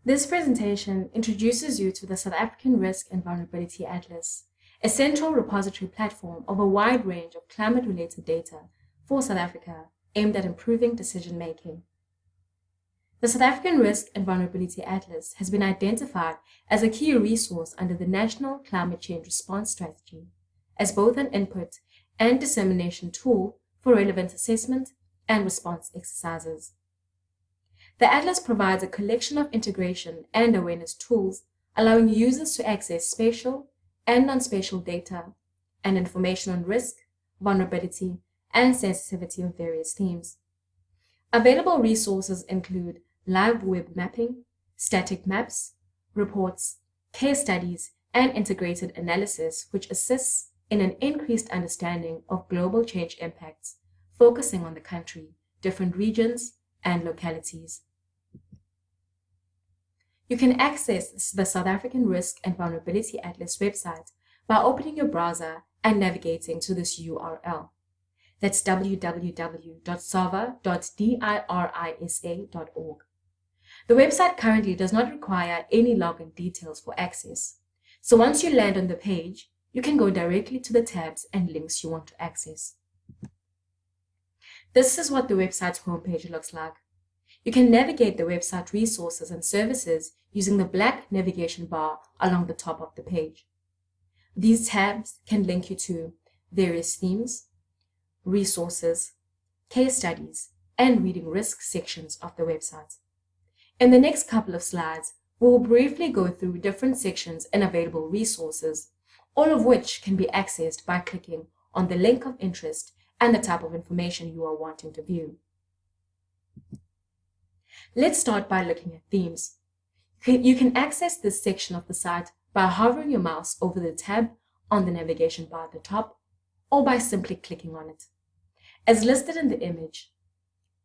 This presentation introduces you to the South African Risk and Vulnerability Atlas, a central repository platform of a wide range of climate-related data for South Africa aimed at improving decision-making. The South African Risk and Vulnerability Atlas has been identified as a key resource under the National Climate Change Response Strategy, as both an input and dissemination tool for relevant assessment and response exercises. The Atlas provides a collection of integration and awareness tools, allowing users to access spatial and non-spatial data and information on risk, vulnerability, and sensitivity of various themes. Available resources include live web mapping, static maps, reports, case studies, and integrated analysis, which assists in an increased understanding of global change impacts, focusing on the country, different regions, and localities. You can access the South African Risk and Vulnerability Atlas website by opening your browser and navigating to this URL. That's www.sava.dirisa.org. The website currently does not require any login details for access. So once you land on the page, you can go directly to the tabs and links you want to access. This is what the website's homepage looks like. You can navigate the website resources and services using the black navigation bar along the top of the page. These tabs can link you to various themes, resources, case studies, and reading risk sections of the website. In the next couple of slides, we will briefly go through different sections and available resources, all of which can be accessed by clicking on the link of interest and the type of information you are wanting to view. Let's start by looking at themes. You can access this section of the site by hovering your mouse over the tab on the navigation bar at the top, or by simply clicking on it. As listed in the image,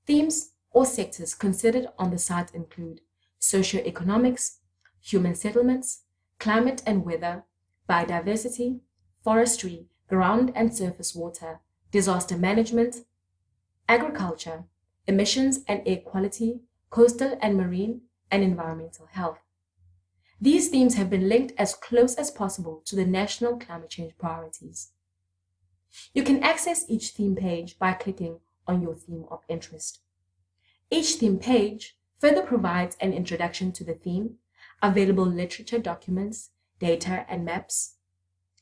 themes or sectors considered on the site include socioeconomics, human settlements, climate and weather, biodiversity, forestry, ground and surface water, disaster management, agriculture, emissions and air quality, coastal and marine, and environmental health. These themes have been linked as close as possible to the national climate change priorities. You can access each theme page by clicking on your theme of interest. Each theme page further provides an introduction to the theme, available literature documents, data, and maps.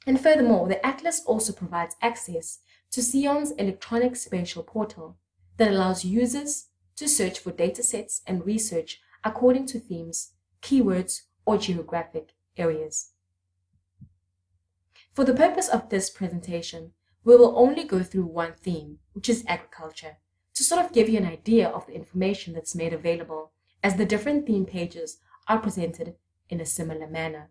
And furthermore, the Atlas also provides access to SION's electronic spatial portal that allows users to search for datasets and research according to themes, keywords, or geographic areas. For the purpose of this presentation, we will only go through one theme, which is agriculture, to sort of give you an idea of the information that's made available, as the different theme pages are presented in a similar manner.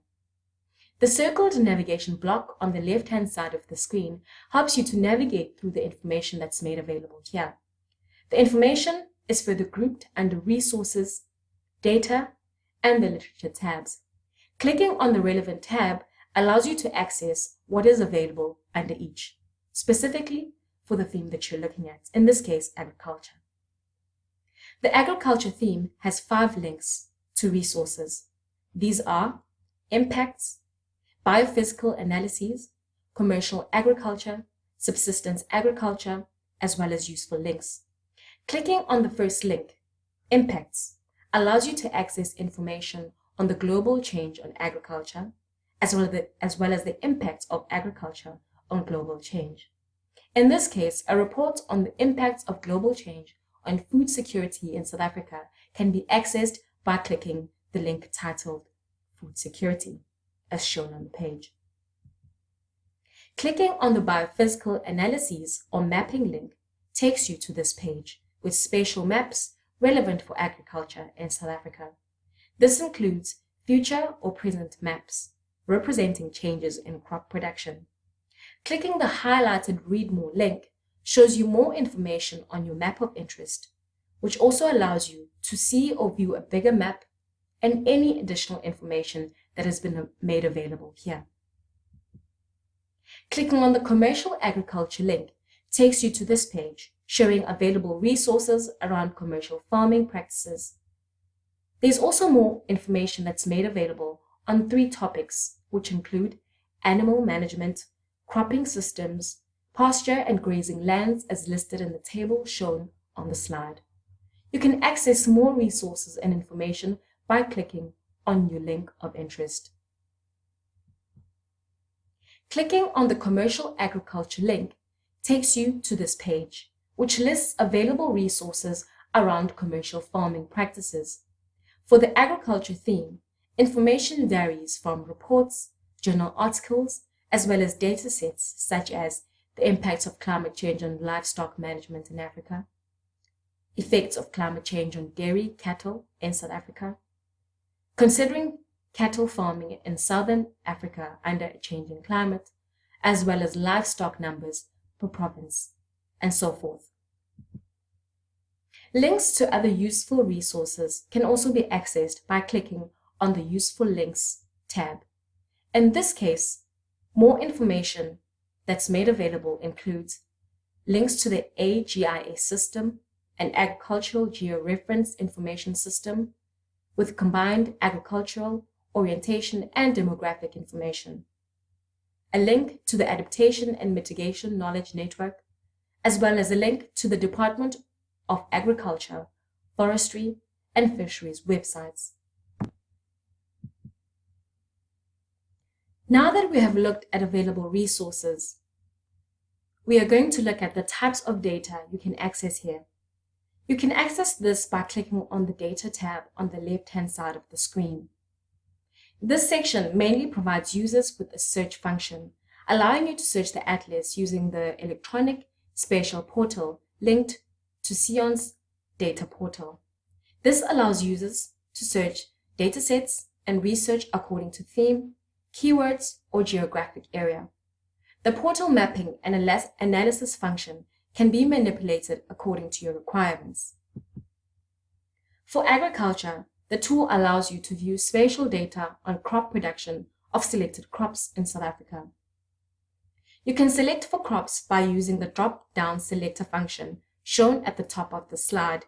The circled navigation block on the left-hand side of the screen helps you to navigate through the information that's made available here. The information is further grouped under Resources, Data, and the Literature tabs. Clicking on the relevant tab allows you to access what is available under each, specifically for the theme that you're looking at, in this case, agriculture. The agriculture theme has 5 links to resources. These are impacts, biophysical analyses, commercial agriculture, subsistence agriculture, as well as useful links. Clicking on the first link, Impacts, allows you to access information on the global change on agriculture, as well as the impacts of agriculture on global change. In this case, a report on the impacts of global change on food security in South Africa can be accessed by clicking the link titled Food Security, as shown on the page. Clicking on the biophysical analyses or mapping link takes you to this page with spatial maps relevant for agriculture in South Africa. This includes future or present maps representing changes in crop production. Clicking the highlighted Read More link shows you more information on your map of interest, which also allows you to see or view a bigger map and any additional information that has been made available here. Clicking on the Commercial Agriculture link takes you to this page, showing available resources around commercial farming practices. There's also more information that's made available on 3 topics, which include animal management, cropping systems, pasture and grazing lands as listed in the table shown on the slide. You can access more resources and information by clicking on your link of interest. Clicking on the Commercial Agriculture link takes you to this page, which lists available resources around commercial farming practices. For the agriculture theme, information varies from reports, journal articles, as well as data sets such as the impacts of climate change on livestock management in Africa, effects of climate change on dairy cattle in South Africa, considering cattle farming in Southern Africa under a changing climate, as well as livestock numbers per province, and so forth. Links to other useful resources can also be accessed by clicking on the Useful Links tab. In this case, more information that's made available includes links to the AGIS system, an agricultural georeference information system with combined agricultural, orientation, and demographic information, a link to the Adaptation and Mitigation Knowledge Network, as well as a link to the Department of Agriculture, Forestry, and Fisheries websites. Now that we have looked at available resources, we are going to look at the types of data you can access here. You can access this by clicking on the Data tab on the left-hand side of the screen. This section mainly provides users with a search function, allowing you to search the atlas using the electronic spatial portal linked to SION's data portal. This allows users to search datasets and research according to theme, keywords, or geographic area. The portal mapping and analysis function can be manipulated according to your requirements. For agriculture, the tool allows you to view spatial data on crop production of selected crops in South Africa. You can select for crops by using the drop-down selector function shown at the top of the slide.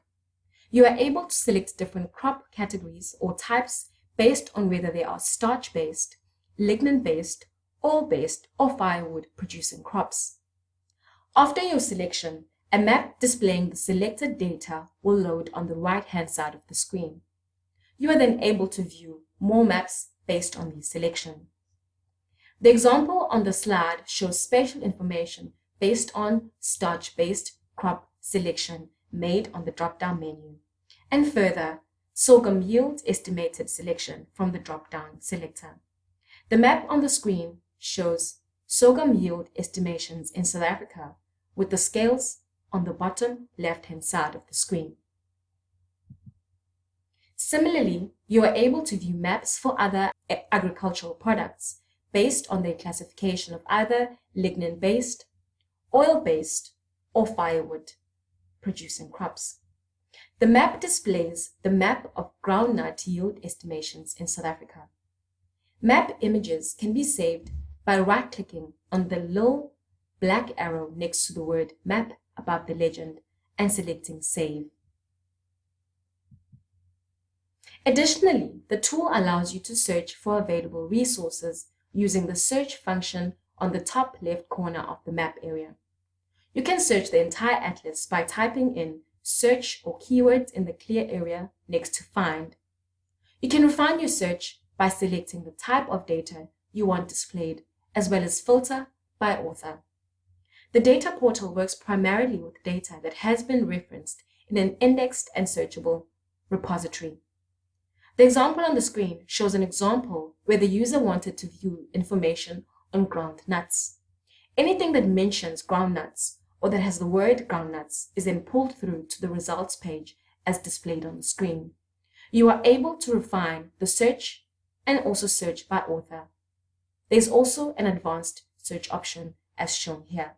You are able to select different crop categories or types based on whether they are starch-based, lignin-based, oil-based, or firewood-producing crops. After your selection, a map displaying the selected data will load on the right-hand side of the screen. You are then able to view more maps based on the selection. The example on the slide shows spatial information based on starch-based crop selection made on the drop-down menu, and further, sorghum yield estimated selection from the drop-down selector. The map on the screen shows sorghum yield estimations in South Africa with the scales on the bottom left-hand side of the screen. Similarly, you are able to view maps for other agricultural products based on their classification of either lignin-based, oil-based, or firewood-producing crops. The map displays the map of groundnut yield estimations in South Africa. Map images can be saved by right-clicking on the little black arrow next to the word map above the legend and selecting Save. Additionally, the tool allows you to search for available resources using the search function on the top left corner of the map area. You can search the entire atlas by typing in search or keywords in the clear area next to find. You can refine your search by selecting the type of data you want displayed, as well as filter by author. The data portal works primarily with data that has been referenced in an indexed and searchable repository. The example on the screen shows an example where the user wanted to view information on ground nuts. Anything that mentions ground nuts or that has the word ground nuts is then pulled through to the results page as displayed on the screen. You are able to refine the search and also search by author. There's also an advanced search option as shown here.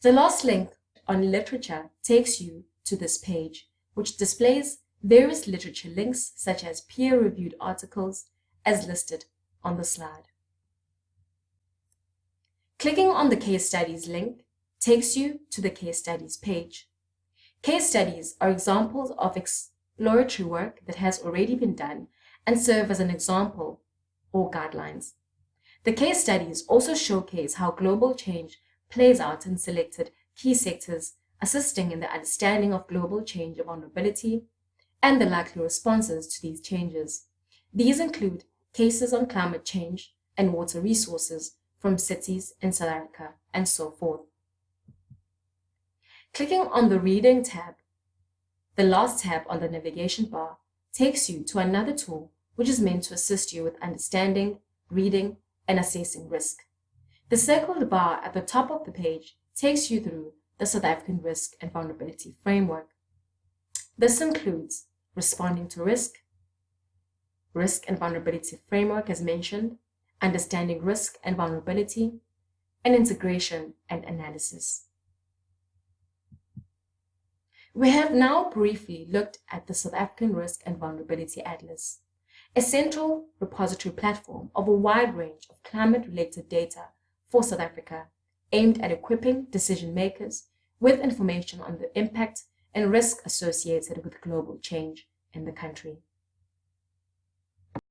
The last link on literature takes you to this page, which displays various literature links such as peer-reviewed articles as listed on the slide. Clicking on the case studies link takes you to the case studies page. Case studies are examples of exploratory work that has already been done and serve as an example or guidelines. The case studies also showcase how global change plays out in selected key sectors, assisting in the understanding of global change and vulnerability and the likely responses to these changes. These include cases on climate change and water resources from cities in South Africa, and so forth. Clicking on the Reading tab, the last tab on the navigation bar, takes you to another tool which is meant to assist you with understanding, reading, and assessing risk. The circled bar at the top of the page takes you through the South African Risk and Vulnerability Framework. This includes responding to risk and vulnerability framework as mentioned, understanding risk and vulnerability, and integration and analysis. We have now briefly looked at the South African Risk and Vulnerability Atlas, a central repository platform of a wide range of climate-related data for South Africa, aimed at equipping decision makers with information on the impact and risk associated with global change in the country.